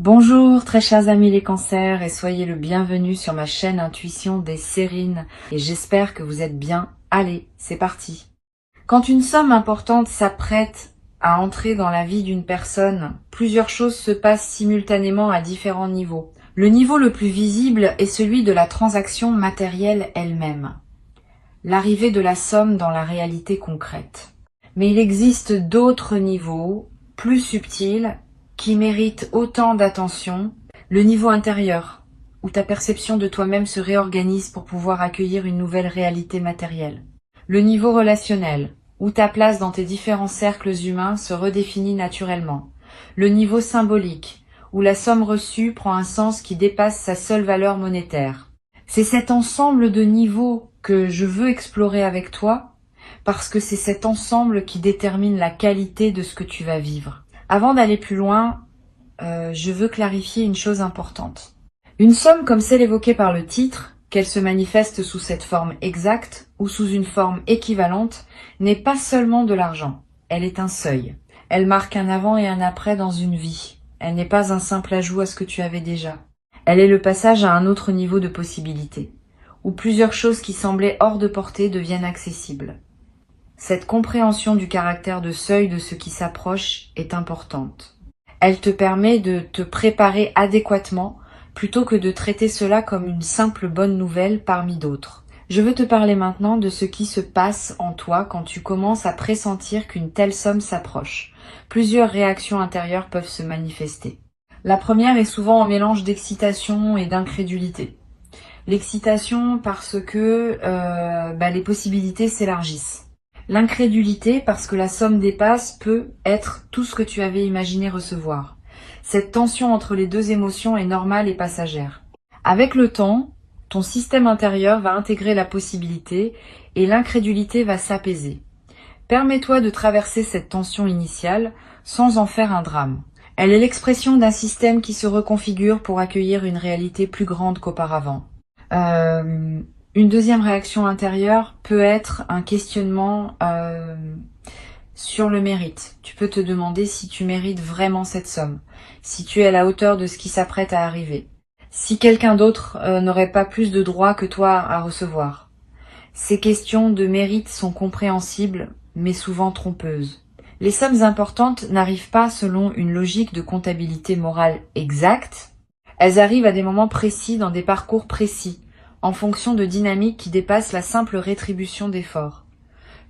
Bonjour très chers amis les cancers et soyez le bienvenu sur ma chaîne Intuition des Sérines et j'espère que vous êtes bien. Allez, c'est parti. Quand une somme importante s'apprête à entrer dans la vie d'une personne, plusieurs choses se passent simultanément à différents niveaux. Le niveau le plus visible est celui de la transaction matérielle elle-même, l'arrivée de la somme dans la réalité concrète. Mais il existe d'autres niveaux, plus subtils, qui méritent autant d'attention. Le niveau intérieur, où ta perception de toi-même se réorganise pour pouvoir accueillir une nouvelle réalité matérielle. Le niveau relationnel, où ta place dans tes différents cercles humains se redéfinit naturellement. Le niveau symbolique, où la somme reçue prend un sens qui dépasse sa seule valeur monétaire. C'est cet ensemble de niveaux que je veux explorer avec toi, parce que c'est cet ensemble qui détermine la qualité de ce que tu vas vivre. Avant d'aller plus loin, je veux clarifier une chose importante. Une somme comme celle évoquée par le titre, qu'elle se manifeste sous cette forme exacte ou sous une forme équivalente, n'est pas seulement de l'argent, elle est un seuil. Elle marque un avant et un après dans une vie. Elle n'est pas un simple ajout à ce que tu avais déjà. Elle est le passage à un autre niveau de possibilité, où plusieurs choses qui semblaient hors de portée deviennent accessibles. Cette compréhension du caractère de seuil de ce qui s'approche est importante. Elle te permet de te préparer adéquatement plutôt que de traiter cela comme une simple bonne nouvelle parmi d'autres. Je veux te parler maintenant de ce qui se passe en toi quand tu commences à pressentir qu'une telle somme s'approche. Plusieurs réactions intérieures peuvent se manifester. La première est souvent un mélange d'excitation et d'incrédulité. L'excitation parce que les possibilités s'élargissent. L'incrédulité parce que la somme dépasse peut être tout ce que tu avais imaginé recevoir. Cette tension entre les deux émotions est normale et passagère. Avec le temps, ton système intérieur va intégrer la possibilité et l'incrédulité va s'apaiser. Permets-toi de traverser cette tension initiale sans en faire un drame. Elle est l'expression d'un système qui se reconfigure pour accueillir une réalité plus grande qu'auparavant. Une deuxième réaction intérieure peut être un questionnement sur le mérite. Tu peux te demander si tu mérites vraiment cette somme, si tu es à la hauteur de ce qui s'apprête à arriver, si quelqu'un d'autre n'aurait pas plus de droits que toi à recevoir. Ces questions de mérite sont compréhensibles, mais souvent trompeuses. Les sommes importantes n'arrivent pas selon une logique de comptabilité morale exacte. Elles arrivent à des moments précis dans des parcours précis, en fonction de dynamiques qui dépassent la simple rétribution d'efforts.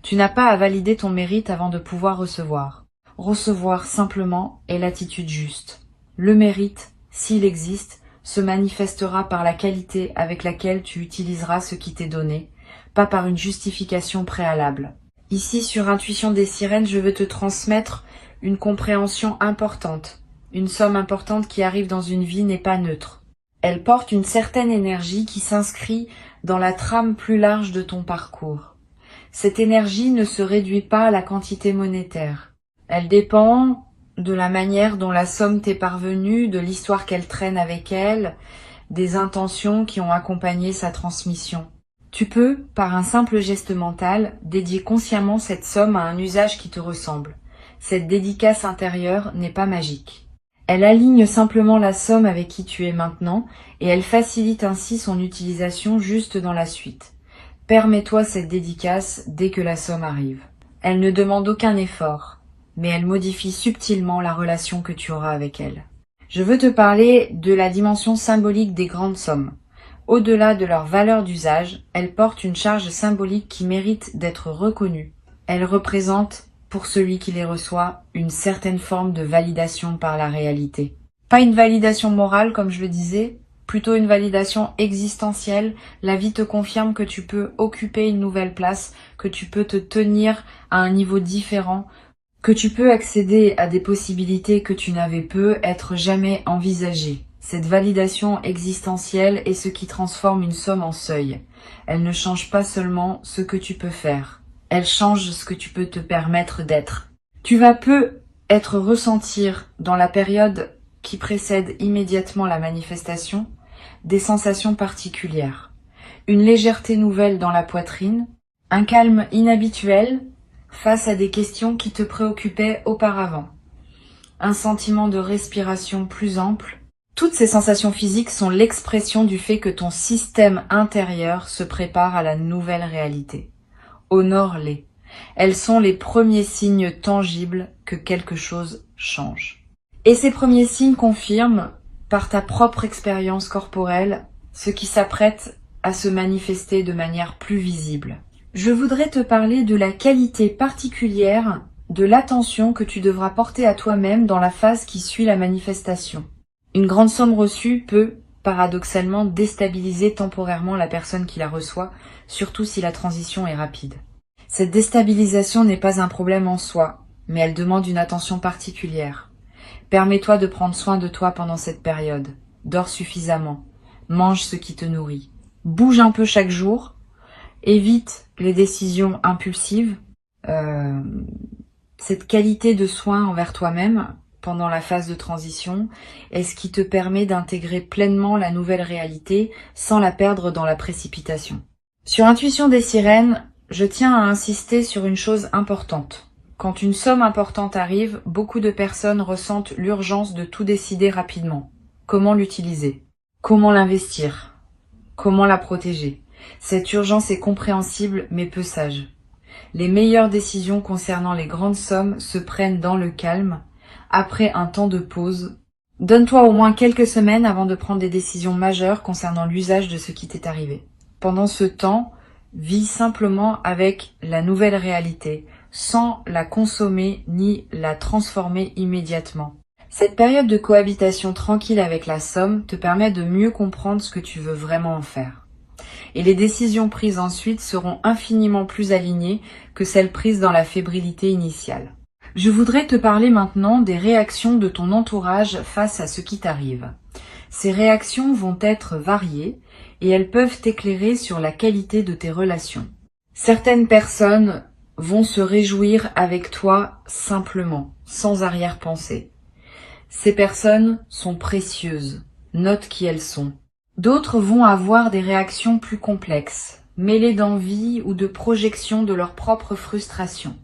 Tu n'as pas à valider ton mérite avant de pouvoir recevoir. Recevoir simplement est l'attitude juste. Le mérite, s'il existe, se manifestera par la qualité avec laquelle tu utiliseras ce qui t'est donné, pas par une justification préalable. Ici, sur Intuition des Sirènes, je veux te transmettre une compréhension importante. Une somme importante qui arrive dans une vie n'est pas neutre. Elle porte une certaine énergie qui s'inscrit dans la trame plus large de ton parcours. Cette énergie ne se réduit pas à la quantité monétaire. Elle dépend de la manière dont la somme t'est parvenue, de l'histoire qu'elle traîne avec elle, des intentions qui ont accompagné sa transmission. Tu peux, par un simple geste mental, dédier consciemment cette somme à un usage qui te ressemble. Cette dédicace intérieure n'est pas magique. Elle aligne simplement la somme avec qui tu es maintenant et elle facilite ainsi son utilisation juste dans la suite. Permets-toi cette dédicace dès que la somme arrive. Elle ne demande aucun effort, mais elle modifie subtilement la relation que tu auras avec elle. Je veux te parler de la dimension symbolique des grandes sommes. Au-delà de leur valeur d'usage, elles portent une charge symbolique qui mérite d'être reconnue. Elles représentent, pour celui qui les reçoit, une certaine forme de validation par la réalité. Pas une validation morale, comme je le disais, plutôt une validation existentielle. La vie te confirme que tu peux occuper une nouvelle place, que tu peux te tenir à un niveau différent, que tu peux accéder à des possibilités que tu n'avais peut être jamais envisagées. Cette validation existentielle est ce qui transforme une somme en seuil. Elle ne change pas seulement ce que tu peux faire. Elle change ce que tu peux te permettre d'être. Tu vas peu être ressentir dans la période qui précède immédiatement la manifestation des sensations particulières. Une légèreté nouvelle dans la poitrine, un calme inhabituel face à des questions qui te préoccupaient auparavant. un sentiment de respiration plus ample. Toutes ces sensations physiques sont l'expression du fait que ton système intérieur se prépare à la nouvelle réalité. Honore-les. Elles sont les premiers signes tangibles que quelque chose change. Et ces premiers signes confirment, par ta propre expérience corporelle, ce qui s'apprête à se manifester de manière plus visible. Je voudrais te parler de la qualité particulière de l'attention que tu devras porter à toi-même dans la phase qui suit la manifestation. Une grande somme reçue peut, paradoxalement, déstabiliser temporairement la personne qui la reçoit, surtout si la transition est rapide. Cette déstabilisation n'est pas un problème en soi, mais elle demande une attention particulière. Permets-toi de prendre soin de toi pendant cette période. Dors suffisamment. Mange ce qui te nourrit. Bouge un peu chaque jour. Évite les décisions impulsives. Cette qualité de soin envers toi-même pendant la phase de transition est ce qui te permet d'intégrer pleinement la nouvelle réalité sans la perdre dans la précipitation. Sur Intuition des sirènes, je tiens à insister sur une chose importante. Quand une somme importante arrive, beaucoup de personnes ressentent l'urgence de tout décider rapidement. Comment l'utiliser? Comment l'investir? Comment la protéger? Cette urgence est compréhensible mais peu sage. Les meilleures décisions concernant les grandes sommes se prennent dans le calme, après un temps de pause. Donne-toi au moins quelques semaines avant de prendre des décisions majeures concernant l'usage de ce qui t'est arrivé. Pendant ce temps, vis simplement avec la nouvelle réalité, sans la consommer ni la transformer immédiatement. Cette période de cohabitation tranquille avec la somme te permet de mieux comprendre ce que tu veux vraiment en faire. Et les décisions prises ensuite seront infiniment plus alignées que celles prises dans la fébrilité initiale. Je voudrais te parler maintenant des réactions de ton entourage face à ce qui t'arrive. Ces réactions vont être variées et elles peuvent t'éclairer sur la qualité de tes relations. Certaines personnes vont se réjouir avec toi simplement, sans arrière-pensée. Ces personnes sont précieuses, note qui elles sont. D'autres vont avoir des réactions plus complexes, mêlées d'envie ou de projection de leur propre frustration.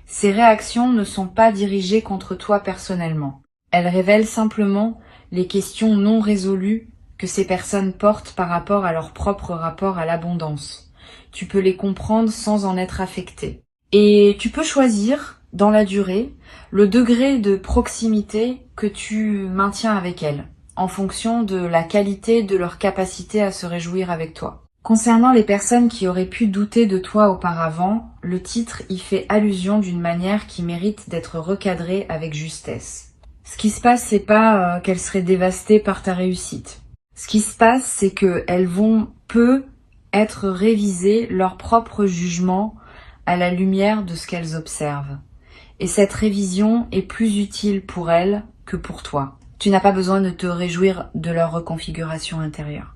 Ces réactions ne sont pas dirigées contre toi personnellement. Elles révèlent simplement les questions non résolues que ces personnes portent par rapport à leur propre rapport à l'abondance. Tu peux les comprendre sans en être affecté. Et tu peux choisir, dans la durée, le degré de proximité que tu maintiens avec elles, en fonction de la qualité de leur capacité à se réjouir avec toi. Concernant les personnes qui auraient pu douter de toi auparavant, le titre y fait allusion d'une manière qui mérite d'être recadrée avec justesse. Ce qui se passe, c'est pas qu'elles seraient dévastées par ta réussite. Ce qui se passe, c'est qu'elles vont être réviser leur propre jugement à la lumière de ce qu'elles observent. Et cette révision est plus utile pour elles que pour toi. Tu n'as pas besoin de te réjouir de leur reconfiguration intérieure.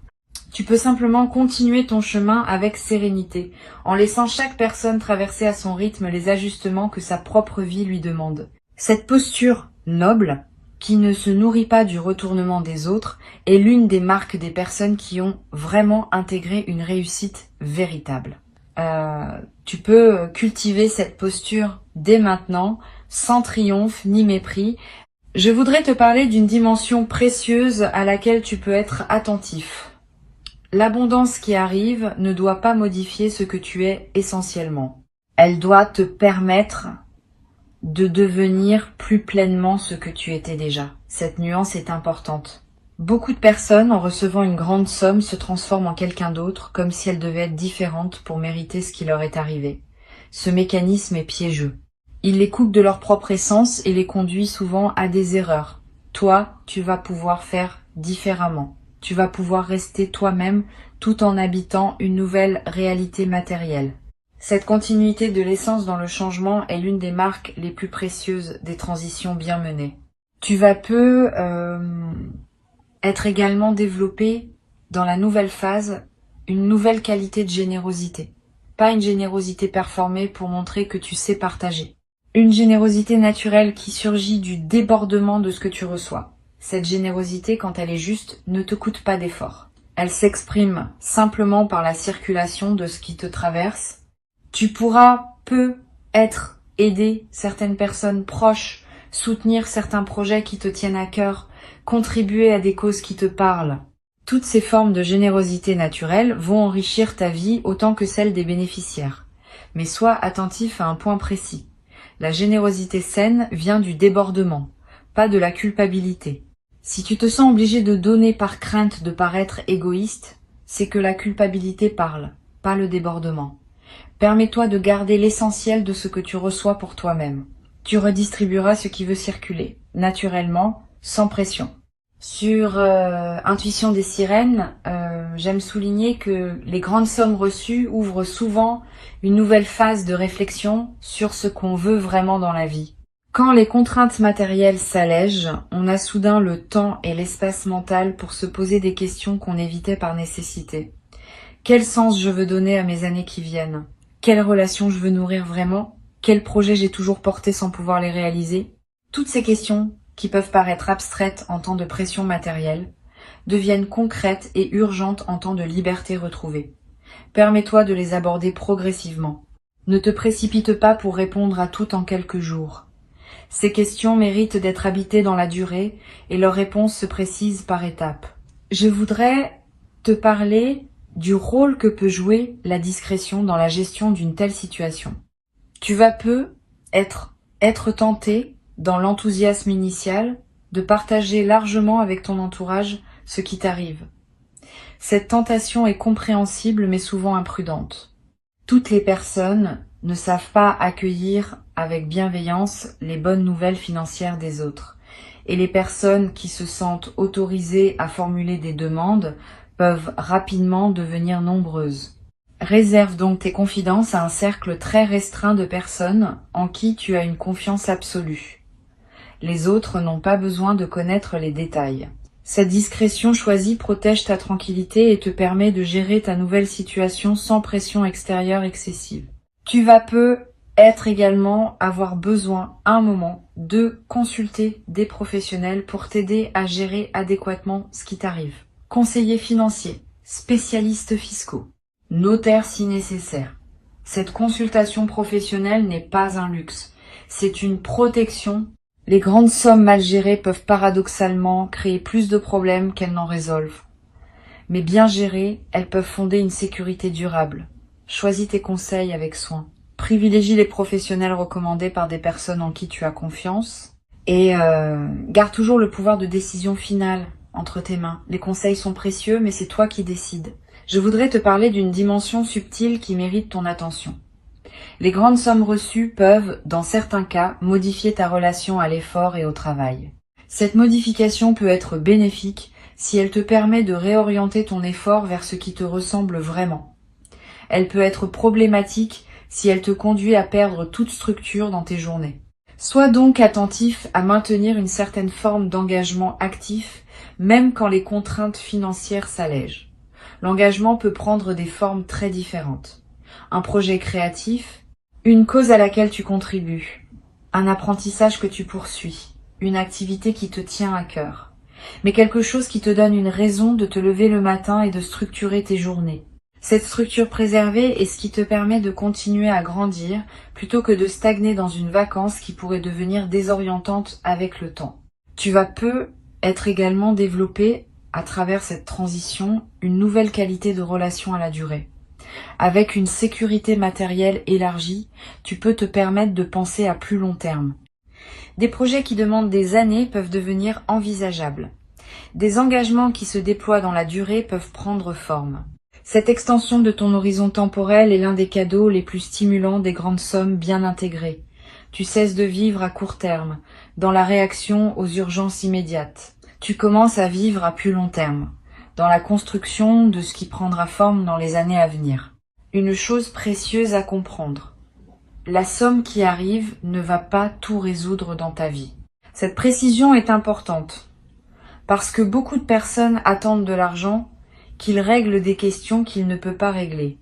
Tu peux simplement continuer ton chemin avec sérénité, en laissant chaque personne traverser à son rythme les ajustements que sa propre vie lui demande. Cette posture noble, qui ne se nourrit pas du retournement des autres, est l'une des marques des personnes qui ont vraiment intégré une réussite véritable. Tu peux cultiver cette posture dès maintenant, sans triomphe ni mépris. Je voudrais te parler d'une dimension précieuse à laquelle tu peux être attentif. L'abondance qui arrive ne doit pas modifier ce que tu es essentiellement. Elle doit te permettre de devenir plus pleinement ce que tu étais déjà. Cette nuance est importante. Beaucoup de personnes, en recevant une grande somme, se transforment en quelqu'un d'autre, comme si elles devaient être différentes pour mériter ce qui leur est arrivé. Ce mécanisme est piégeux. Il les coupe de leur propre essence et les conduit souvent à des erreurs. Toi, tu vas pouvoir faire différemment. Tu vas pouvoir rester toi-même tout en habitant une nouvelle réalité matérielle. Cette continuité de l'essence dans le changement est l'une des marques les plus précieuses des transitions bien menées. Tu vas être également développé dans la nouvelle phase une nouvelle qualité de générosité. Pas une générosité performée pour montrer que tu sais partager. Une générosité naturelle qui surgit du débordement de ce que tu reçois. Cette générosité, quand elle est juste, ne te coûte pas d'effort. Elle s'exprime simplement par la circulation de ce qui te traverse. Tu pourras aider certaines personnes proches soutenir certains projets qui te tiennent à cœur, contribuer à des causes qui te parlent. Toutes ces formes de générosité naturelle vont enrichir ta vie autant que celle des bénéficiaires. Mais sois attentif à un point précis. La générosité saine vient du débordement, pas de la culpabilité. Si tu te sens obligé de donner par crainte de paraître égoïste, c'est que la culpabilité parle, pas le débordement. Permets-toi de garder l'essentiel de ce que tu reçois pour toi-même. Tu redistribueras ce qui veut circuler, naturellement, sans pression. Sur Intuition des sirènes, j'aime souligner que les grandes sommes reçues ouvrent souvent une nouvelle phase de réflexion sur ce qu'on veut vraiment dans la vie. Quand les contraintes matérielles s'allègent, on a soudain le temps et l'espace mental pour se poser des questions qu'on évitait par nécessité. Quel sens je veux donner à mes années qui viennent? Quelles relations je veux nourrir vraiment? Quels projets j'ai toujours portés sans pouvoir les réaliser? Toutes ces questions, qui peuvent paraître abstraites en temps de pression matérielle, deviennent concrètes et urgentes en temps de liberté retrouvée. Permets-toi de les aborder progressivement. Ne te précipite pas pour répondre à tout en quelques jours. Ces questions méritent d'être habitées dans la durée et leurs réponses se précisent par étapes. Je voudrais te parler du rôle que peut jouer la discrétion dans la gestion d'une telle situation. Tu vas peu être tenté, dans l'enthousiasme initial, de partager largement avec ton entourage ce qui t'arrive. Cette tentation est compréhensible mais souvent imprudente. Toutes les personnes ne savent pas accueillir avec bienveillance les bonnes nouvelles financières des autres. Et les personnes qui se sentent autorisées à formuler des demandes peuvent rapidement devenir nombreuses. Réserve donc tes confidences à un cercle très restreint de personnes en qui tu as une confiance absolue. Les autres n'ont pas besoin de connaître les détails. Cette discrétion choisie protège ta tranquillité et te permet de gérer ta nouvelle situation sans pression extérieure excessive. Tu vas peut-être également avoir besoin, à un moment, de consulter des professionnels pour t'aider à gérer adéquatement ce qui t'arrive. Conseillers financiers, spécialistes fiscaux, notaire si nécessaire. Cette consultation professionnelle n'est pas un luxe, c'est une protection. Les grandes sommes mal gérées peuvent paradoxalement créer plus de problèmes qu'elles n'en résolvent. Mais bien gérées, elles peuvent fonder une sécurité durable. Choisis tes conseils avec soin. Privilégie les professionnels recommandés par des personnes en qui tu as confiance. Et garde toujours le pouvoir de décision finale entre tes mains. Les conseils sont précieux, mais c'est toi qui décides. Je voudrais te parler d'une dimension subtile qui mérite ton attention. Les grandes sommes reçues peuvent, dans certains cas, modifier ta relation à l'effort et au travail. Cette modification peut être bénéfique si elle te permet de réorienter ton effort vers ce qui te ressemble vraiment. Elle peut être problématique si elle te conduit à perdre toute structure dans tes journées. Sois donc attentif à maintenir une certaine forme d'engagement actif, même quand les contraintes financières s'allègent. L'engagement peut prendre des formes très différentes. Un projet créatif, une cause à laquelle tu contribues, un apprentissage que tu poursuis, une activité qui te tient à cœur, mais quelque chose qui te donne une raison de te lever le matin et de structurer tes journées. Cette structure préservée est ce qui te permet de continuer à grandir plutôt que de stagner dans une vacance qui pourrait devenir désorientante avec le temps. Tu vas peut-être également développer, à travers cette transition, une nouvelle qualité de relation à la durée. Avec une sécurité matérielle élargie, tu peux te permettre de penser à plus long terme. Des projets qui demandent des années peuvent devenir envisageables. Des engagements qui se déploient dans la durée peuvent prendre forme. Cette extension de ton horizon temporel est l'un des cadeaux les plus stimulants des grandes sommes bien intégrées. Tu cesses de vivre à court terme, dans la réaction aux urgences immédiates. Tu commences à vivre à plus long terme, dans la construction de ce qui prendra forme dans les années à venir. Une chose précieuse à comprendre. La somme qui arrive ne va pas tout résoudre dans ta vie. Cette précision est importante, parce que beaucoup de personnes attendent de l'argent qu'il règle des questions qu'il ne peut pas régler.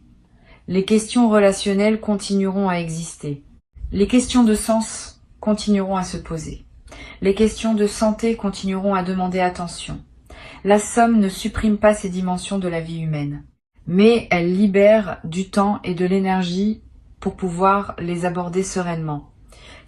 Les questions relationnelles continueront à exister. Les questions de sens continueront à se poser. Les questions de santé continueront à demander attention. La somme ne supprime pas ces dimensions de la vie humaine, mais elle libère du temps et de l'énergie pour pouvoir les aborder sereinement.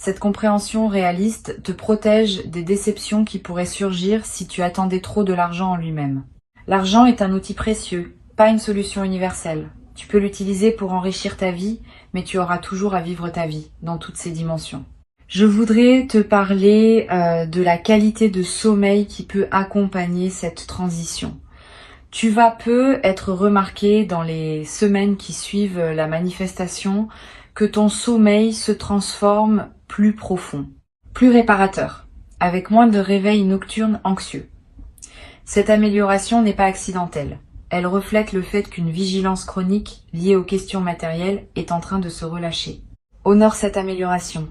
Cette compréhension réaliste te protège des déceptions qui pourraient surgir si tu attendais trop de l'argent en lui-même. L'argent est un outil précieux, pas une solution universelle. Tu peux l'utiliser pour enrichir ta vie, mais tu auras toujours à vivre ta vie, dans toutes ses dimensions. Je voudrais te parler de la qualité de sommeil qui peut accompagner cette transition. Tu vas peu être remarqué dans les semaines qui suivent la manifestation que ton sommeil se transforme plus profond, plus réparateur, avec moins de réveils nocturnes anxieux. Cette amélioration n'est pas accidentelle. Elle reflète le fait qu'une vigilance chronique liée aux questions matérielles est en train de se relâcher. Honore cette amélioration.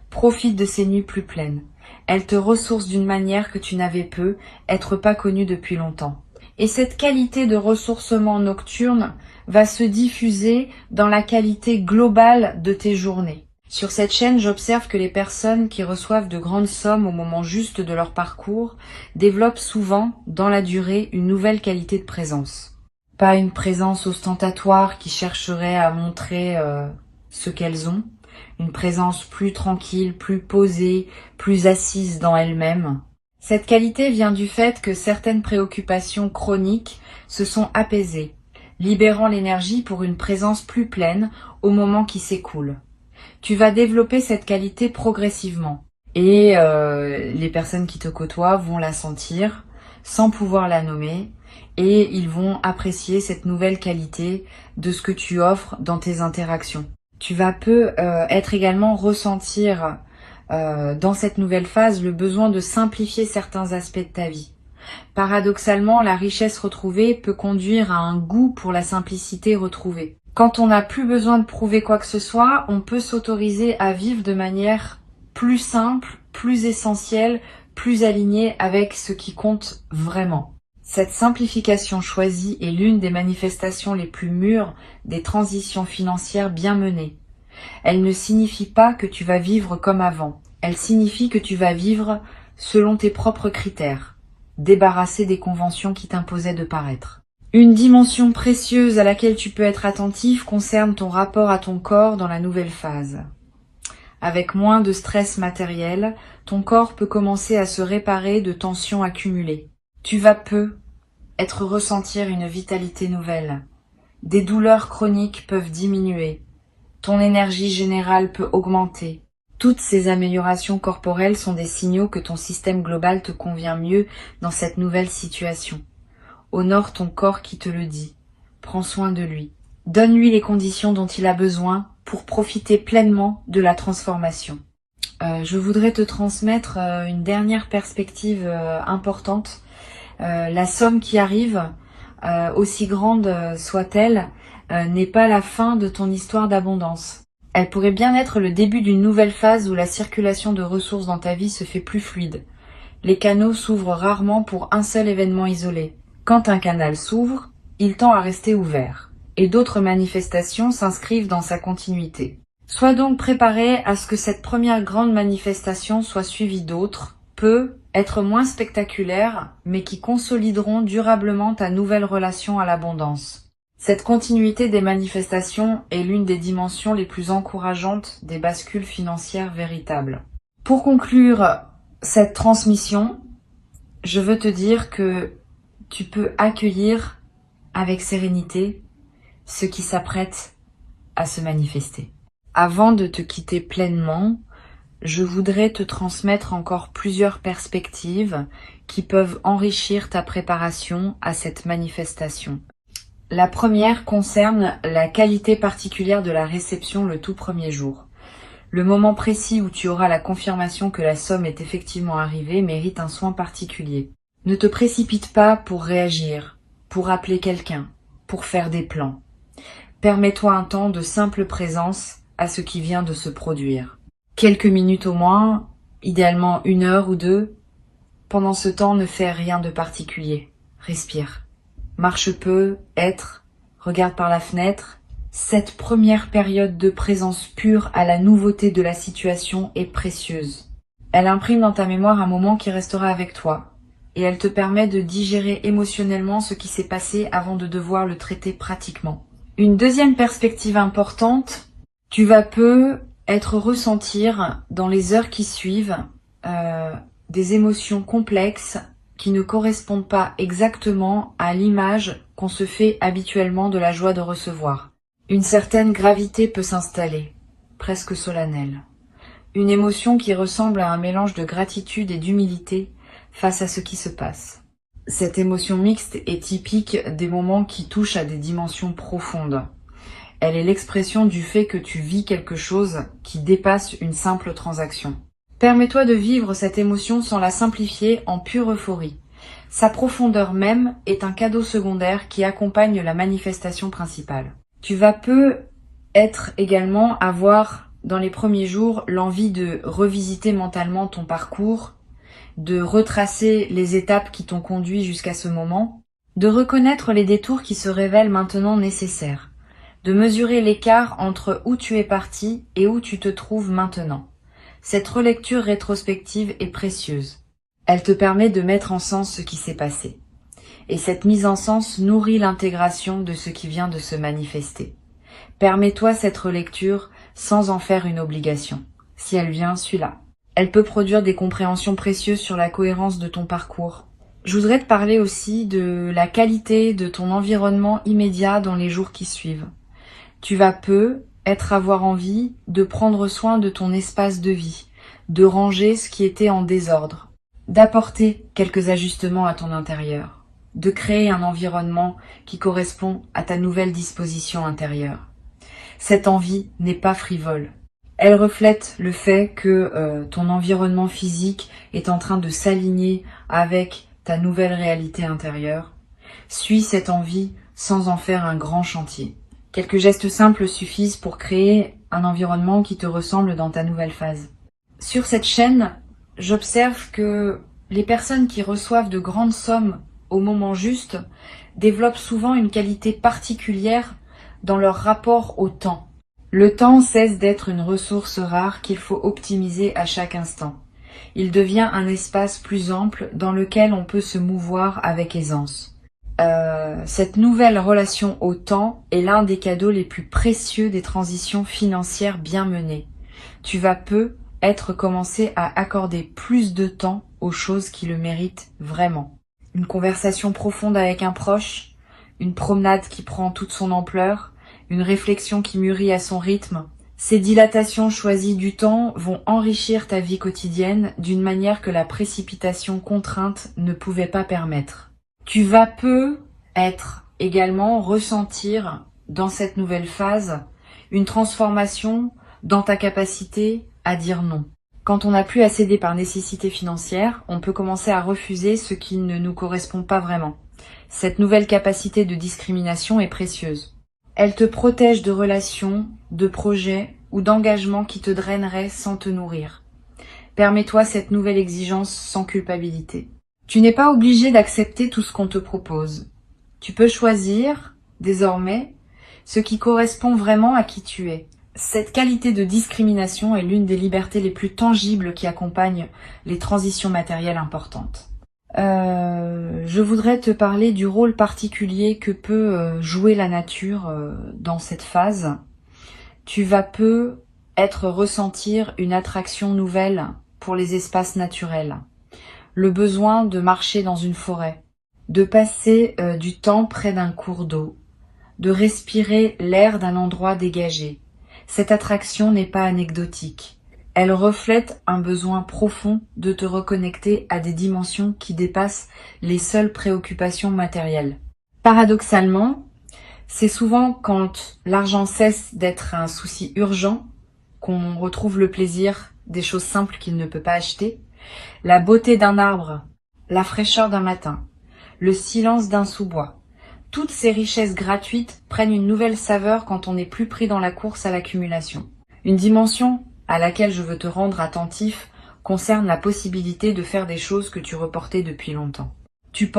Profite de ces nuits plus pleines. Elle te ressource d'une manière que tu n'avais peu, être pas connue depuis longtemps. Et cette qualité de ressourcement nocturne va se diffuser dans la qualité globale de tes journées. Sur cette chaîne, j'observe que les personnes qui reçoivent de grandes sommes au moment juste de leur parcours développent souvent, dans la durée, une nouvelle qualité de présence. Pas une présence ostentatoire qui chercherait à montrer ce qu'elles ont, une présence plus tranquille, plus posée, plus assise dans elle-même. Cette qualité vient du fait que certaines préoccupations chroniques se sont apaisées, libérant l'énergie pour une présence plus pleine au moment qui s'écoule. Tu vas développer cette qualité progressivement et les personnes qui te côtoient vont la sentir sans pouvoir la nommer et ils vont apprécier cette nouvelle qualité de ce que tu offres dans tes interactions. Tu vas peu être également ressentir dans cette nouvelle phase le besoin de simplifier certains aspects de ta vie. Paradoxalement, la richesse retrouvée peut conduire à un goût pour la simplicité retrouvée. Quand on n'a plus besoin de prouver quoi que ce soit, on peut s'autoriser à vivre de manière plus simple, plus essentielle, plus alignée avec ce qui compte vraiment. Cette simplification choisie est l'une des manifestations les plus mûres des transitions financières bien menées. Elle ne signifie pas que tu vas vivre comme avant. Elle signifie que tu vas vivre selon tes propres critères, débarrassé des conventions qui t'imposaient de paraître. Une dimension précieuse à laquelle tu peux être attentif concerne ton rapport à ton corps dans la nouvelle phase. Avec moins de stress matériel, ton corps peut commencer à se réparer de tensions accumulées. Tu vas peu être ressentir une vitalité nouvelle. Des douleurs chroniques peuvent diminuer. Ton énergie générale peut augmenter. Toutes ces améliorations corporelles sont des signaux que ton système global te convient mieux dans cette nouvelle situation. Honore ton corps qui te le dit. Prends soin de lui. Donne-lui les conditions dont il a besoin pour profiter pleinement de la transformation. Je voudrais te transmettre une dernière perspective importante. La somme qui arrive, aussi grande soit-elle, n'est pas la fin de ton histoire d'abondance. Elle pourrait bien être le début d'une nouvelle phase où la circulation de ressources dans ta vie se fait plus fluide. Les canaux s'ouvrent rarement pour un seul événement isolé. Quand un canal s'ouvre, il tend à rester ouvert, et d'autres manifestations s'inscrivent dans sa continuité. Sois donc préparé à ce que cette première grande manifestation soit suivie d'autres, peu, être moins spectaculaires, mais qui consolideront durablement ta nouvelle relation à l'abondance. Cette continuité des manifestations est l'une des dimensions les plus encourageantes des bascules financières véritables. Pour conclure cette transmission, je veux te dire que tu peux accueillir avec sérénité ce qui s'apprête à se manifester. Avant de te quitter pleinement, je voudrais te transmettre encore plusieurs perspectives qui peuvent enrichir ta préparation à cette manifestation. La première concerne la qualité particulière de la réception le tout premier jour. Le moment précis où tu auras la confirmation que la somme est effectivement arrivée mérite un soin particulier. Ne te précipite pas pour réagir, pour appeler quelqu'un, pour faire des plans. Permets-toi un temps de simple présence à ce qui vient de se produire. Quelques minutes au moins, idéalement 1 heure ou 2. Pendant ce temps, ne fais rien de particulier. Respire. Marche peu, regarde par la fenêtre. Cette première période de présence pure à la nouveauté de la situation est précieuse. Elle imprime dans ta mémoire un moment qui restera avec toi, et elle te permet de digérer émotionnellement ce qui s'est passé avant de devoir le traiter pratiquement. Une deuxième perspective importante, tu vas peu être ressentir dans les heures qui suivent des émotions complexes qui ne correspondent pas exactement à l'image qu'on se fait habituellement de la joie de recevoir. Une certaine gravité peut s'installer, presque solennelle. Une émotion qui ressemble à un mélange de gratitude et d'humilité face à ce qui se passe. Cette émotion mixte est typique des moments qui touchent à des dimensions profondes. Elle est l'expression du fait que tu vis quelque chose qui dépasse une simple transaction. Permets-toi de vivre cette émotion sans la simplifier en pure euphorie. Sa profondeur même est un cadeau secondaire qui accompagne la manifestation principale. Tu vas peut-être également avoir, dans les premiers jours, l'envie de revisiter mentalement ton parcours, de retracer les étapes qui t'ont conduit jusqu'à ce moment, de reconnaître les détours qui se révèlent maintenant nécessaires, de mesurer l'écart entre où tu es parti et où tu te trouves maintenant. Cette relecture rétrospective est précieuse. Elle te permet de mettre en sens ce qui s'est passé. Et cette mise en sens nourrit l'intégration de ce qui vient de se manifester. Permets-toi cette relecture sans en faire une obligation. Si elle vient, suis-la. Elle peut produire des compréhensions précieuses sur la cohérence de ton parcours. Je voudrais te parler aussi de la qualité de ton environnement immédiat dans les jours qui suivent. Tu vas avoir envie de prendre soin de ton espace de vie, de ranger ce qui était en désordre, d'apporter quelques ajustements à ton intérieur, de créer un environnement qui correspond à ta nouvelle disposition intérieure. Cette envie n'est pas frivole. Elle reflète le fait que ton environnement physique est en train de s'aligner avec ta nouvelle réalité intérieure. Suis cette envie sans en faire un grand chantier. Quelques gestes simples suffisent pour créer un environnement qui te ressemble dans ta nouvelle phase. Sur cette chaîne, j'observe que les personnes qui reçoivent de grandes sommes au moment juste développent souvent une qualité particulière dans leur rapport au temps. Le temps cesse d'être une ressource rare qu'il faut optimiser à chaque instant. Il devient un espace plus ample dans lequel on peut se mouvoir avec aisance. Cette nouvelle relation au temps est l'un des cadeaux les plus précieux des transitions financières bien menées. Tu vas commencer à accorder plus de temps aux choses qui le méritent vraiment. Une conversation profonde avec un proche, une promenade qui prend toute son ampleur, une réflexion qui mûrit à son rythme. Ces dilatations choisies du temps vont enrichir ta vie quotidienne d'une manière que la précipitation contrainte ne pouvait pas permettre. Tu vas également ressentir dans cette nouvelle phase une transformation dans ta capacité à dire non. Quand on n'a plus à céder par nécessité financière, on peut commencer à refuser ce qui ne nous correspond pas vraiment. Cette nouvelle capacité de discrimination est précieuse. Elle te protège de relations, de projets ou d'engagements qui te draineraient sans te nourrir. Permets-toi cette nouvelle exigence sans culpabilité. Tu n'es pas obligé d'accepter tout ce qu'on te propose. Tu peux choisir, désormais, ce qui correspond vraiment à qui tu es. Cette qualité de discrimination est l'une des libertés les plus tangibles qui accompagnent les transitions matérielles importantes. Je voudrais te parler du rôle particulier que peut jouer la nature dans cette phase. Tu vas ressentir une attraction nouvelle pour les espaces naturels. Le besoin de marcher dans une forêt, de passer du temps près d'un cours d'eau, de respirer l'air d'un endroit dégagé. Cette attraction n'est pas anecdotique. Elle reflète un besoin profond de te reconnecter à des dimensions qui dépassent les seules préoccupations matérielles. Paradoxalement, c'est souvent quand l'argent cesse d'être un souci urgent qu'on retrouve le plaisir des choses simples qu'il ne peut pas acheter. La beauté d'un arbre, la fraîcheur d'un matin, le silence d'un sous-bois. Toutes ces richesses gratuites prennent une nouvelle saveur quand on n'est plus pris dans la course à l'accumulation. Une dimension à laquelle je veux te rendre attentif concerne la possibilité de faire des choses que tu reportais depuis longtemps. Tu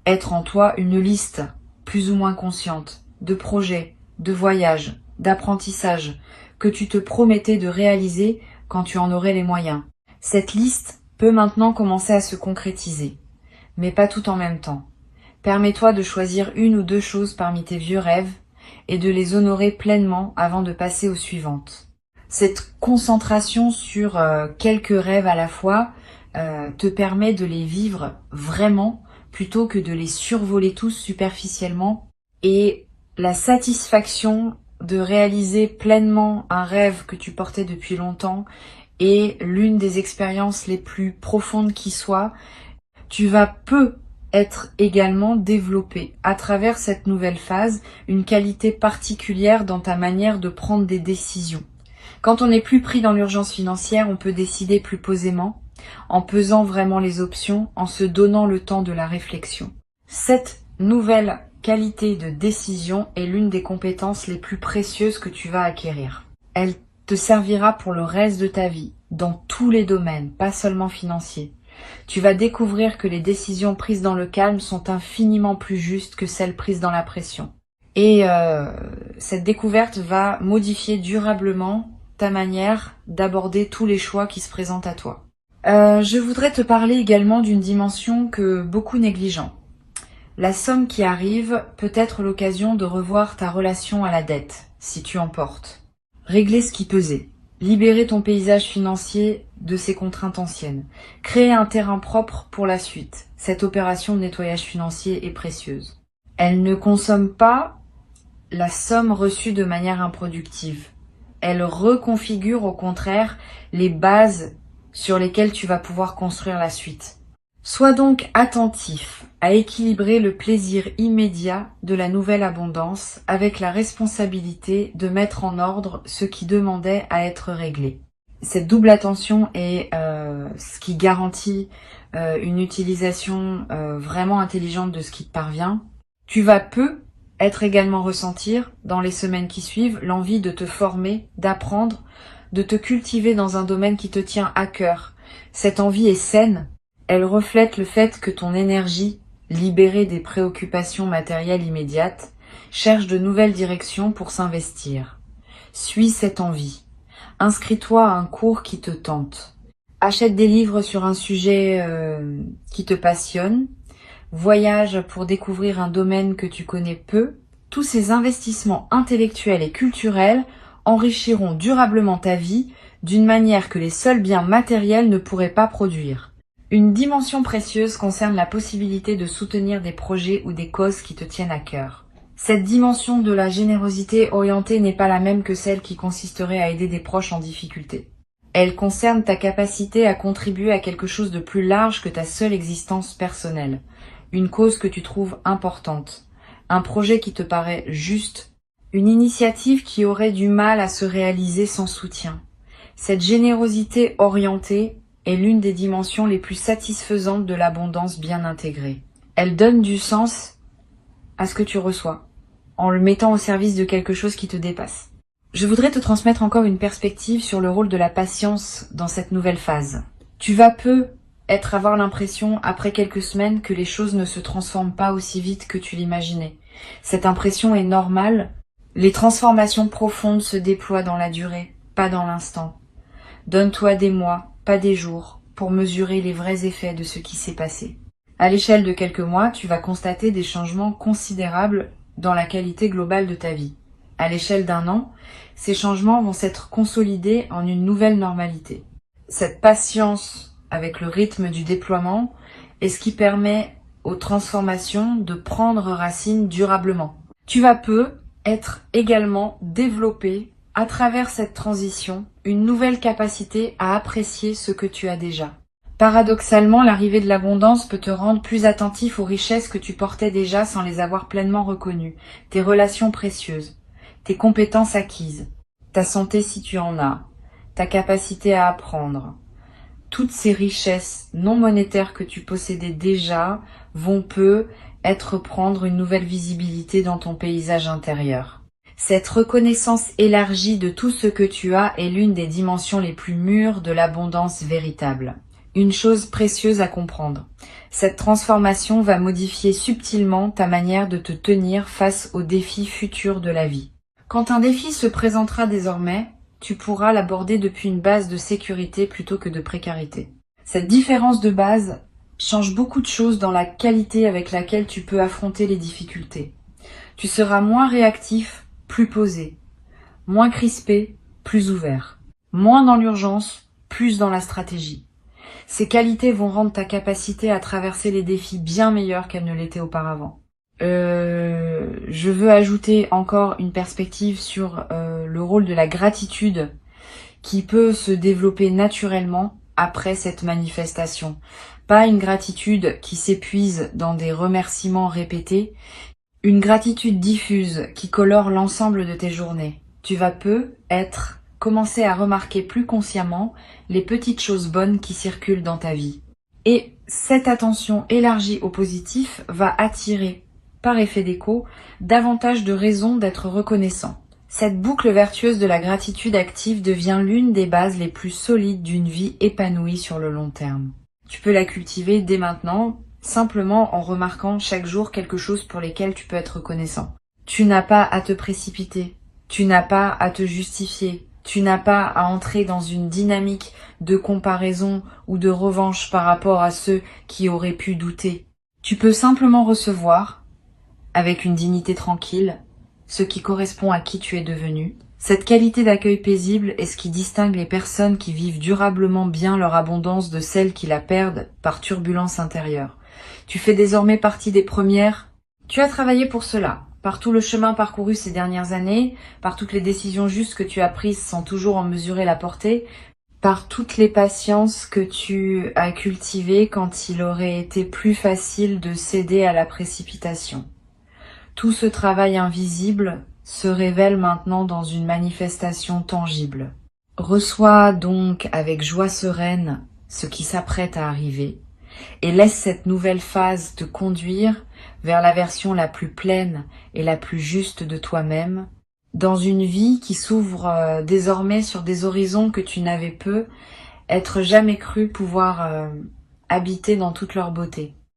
être en toi une liste, plus ou moins consciente, de projets, de voyages, d'apprentissages, que tu te promettais de réaliser quand tu en aurais les moyens. Cette liste peut maintenant commencer à se concrétiser, mais pas tout en même temps. Permets-toi de choisir une ou deux choses parmi tes vieux rêves et de les honorer pleinement avant de passer aux suivantes. Cette concentration sur quelques rêves à la fois te permet de les vivre vraiment plutôt que de les survoler tous superficiellement. Et la satisfaction de réaliser pleinement un rêve que tu portais depuis longtemps est l'une des expériences les plus profondes qui soit. Tu vas être également développé à travers cette nouvelle phase une qualité particulière dans ta manière de prendre des décisions. Quand on n'est plus pris dans l'urgence financière, on peut décider plus posément, en pesant vraiment les options, en se donnant le temps de la réflexion. Cette nouvelle qualité de décision est l'une des compétences les plus précieuses que tu vas acquérir. Elle te servira pour le reste de ta vie, dans tous les domaines, pas seulement financiers. Tu vas découvrir que les décisions prises dans le calme sont infiniment plus justes que celles prises dans la pression. Et cette découverte va modifier durablement ta manière d'aborder tous les choix qui se présentent à toi. Je voudrais te parler également d'une dimension que beaucoup négligent. La somme qui arrive peut être l'occasion de revoir ta relation à la dette, si tu en portes. Régler ce qui pesait. Libérer ton paysage financier de ses contraintes anciennes. Créer un terrain propre pour la suite. Cette opération de nettoyage financier est précieuse. Elle ne consomme pas la somme reçue de manière improductive. Elle reconfigure au contraire les bases sur lesquelles tu vas pouvoir construire la suite. Sois donc attentif à équilibrer le plaisir immédiat de la nouvelle abondance avec la responsabilité de mettre en ordre ce qui demandait à être réglé. Cette double attention est ce qui garantit une utilisation vraiment intelligente de ce qui te parvient. Tu vas être également ressentir dans les semaines qui suivent l'envie de te former, d'apprendre, de te cultiver dans un domaine qui te tient à cœur. Cette envie est saine. Elle reflète le fait que ton énergie, libérée des préoccupations matérielles immédiates, cherche de nouvelles directions pour s'investir. Suis cette envie. Inscris-toi à un cours qui te tente. Achète des livres sur un sujet qui te passionne. Voyage pour découvrir un domaine que tu connais peu. Tous ces investissements intellectuels et culturels enrichiront durablement ta vie d'une manière que les seuls biens matériels ne pourraient pas produire. Une dimension précieuse concerne la possibilité de soutenir des projets ou des causes qui te tiennent à cœur. Cette dimension de la générosité orientée n'est pas la même que celle qui consisterait à aider des proches en difficulté. Elle concerne ta capacité à contribuer à quelque chose de plus large que ta seule existence personnelle. Une cause que tu trouves importante. Un projet qui te paraît juste. Une initiative qui aurait du mal à se réaliser sans soutien. Cette générosité orientée est l'une des dimensions les plus satisfaisantes de l'abondance bien intégrée. Elle donne du sens à ce que tu reçois, en le mettant au service de quelque chose qui te dépasse. Je voudrais te transmettre encore une perspective sur le rôle de la patience dans cette nouvelle phase. Tu vas avoir l'impression, après quelques semaines, que les choses ne se transforment pas aussi vite que tu l'imaginais. Cette impression est normale. Les transformations profondes se déploient dans la durée, pas dans l'instant. Donne-toi des mois, pas des jours, pour mesurer les vrais effets de ce qui s'est passé. À l'échelle de quelques mois, tu vas constater des changements considérables dans la qualité globale de ta vie. À l'échelle d'un an, ces changements vont s'être consolidés en une nouvelle normalité. Cette patience avec le rythme du déploiement est ce qui permet aux transformations de prendre racine durablement. Tu vas être également développé à travers cette transition, une nouvelle capacité à apprécier ce que tu as déjà. Paradoxalement, l'arrivée de l'abondance peut te rendre plus attentif aux richesses que tu portais déjà sans les avoir pleinement reconnues, tes relations précieuses, tes compétences acquises, ta santé si tu en as, ta capacité à apprendre. Toutes ces richesses non monétaires que tu possédais déjà vont prendre une nouvelle visibilité dans ton paysage intérieur. Cette reconnaissance élargie de tout ce que tu as est l'une des dimensions les plus mûres de l'abondance véritable. Une chose précieuse à comprendre. Cette transformation va modifier subtilement ta manière de te tenir face aux défis futurs de la vie. Quand un défi se présentera désormais, tu pourras l'aborder depuis une base de sécurité plutôt que de précarité. Cette différence de base change beaucoup de choses dans la qualité avec laquelle tu peux affronter les difficultés. Tu seras moins réactif, plus posé, moins crispé, plus ouvert. Moins dans l'urgence, plus dans la stratégie. Ces qualités vont rendre ta capacité à traverser les défis bien meilleure qu'elle ne l'était auparavant. Je veux ajouter encore une perspective sur le rôle de la gratitude qui peut se développer naturellement après cette manifestation. Pas une gratitude qui s'épuise dans des remerciements répétés, une gratitude diffuse qui colore l'ensemble de tes journées. Tu vas commencer à remarquer plus consciemment les petites choses bonnes qui circulent dans ta vie. Et cette attention élargie au positif va attirer, par effet d'écho, davantage de raisons d'être reconnaissant. Cette boucle vertueuse de la gratitude active devient l'une des bases les plus solides d'une vie épanouie sur le long terme. Tu peux la cultiver dès maintenant, simplement en remarquant chaque jour quelque chose pour lesquels tu peux être reconnaissant. Tu n'as pas à te précipiter, tu n'as pas à te justifier, tu n'as pas à entrer dans une dynamique de comparaison ou de revanche par rapport à ceux qui auraient pu douter. Tu peux simplement recevoir, avec une dignité tranquille, ce qui correspond à qui tu es devenu. Cette qualité d'accueil paisible est ce qui distingue les personnes qui vivent durablement bien leur abondance de celles qui la perdent par turbulence intérieure. Tu fais désormais partie des premières. Tu as travaillé pour cela, par tout le chemin parcouru ces dernières années, par toutes les décisions justes que tu as prises sans toujours en mesurer la portée, par toutes les patiences que tu as cultivées quand il aurait été plus facile de céder à la précipitation. Tout ce travail invisible se révèle maintenant dans une manifestation tangible. Reçois donc avec joie sereine ce qui s'apprête à arriver et laisse cette nouvelle phase te conduire vers la version la plus pleine et la plus juste de toi-même, dans une vie qui s'ouvre désormais sur des horizons que tu n'avais jamais cru pouvoir habiter dans toute leur beauté.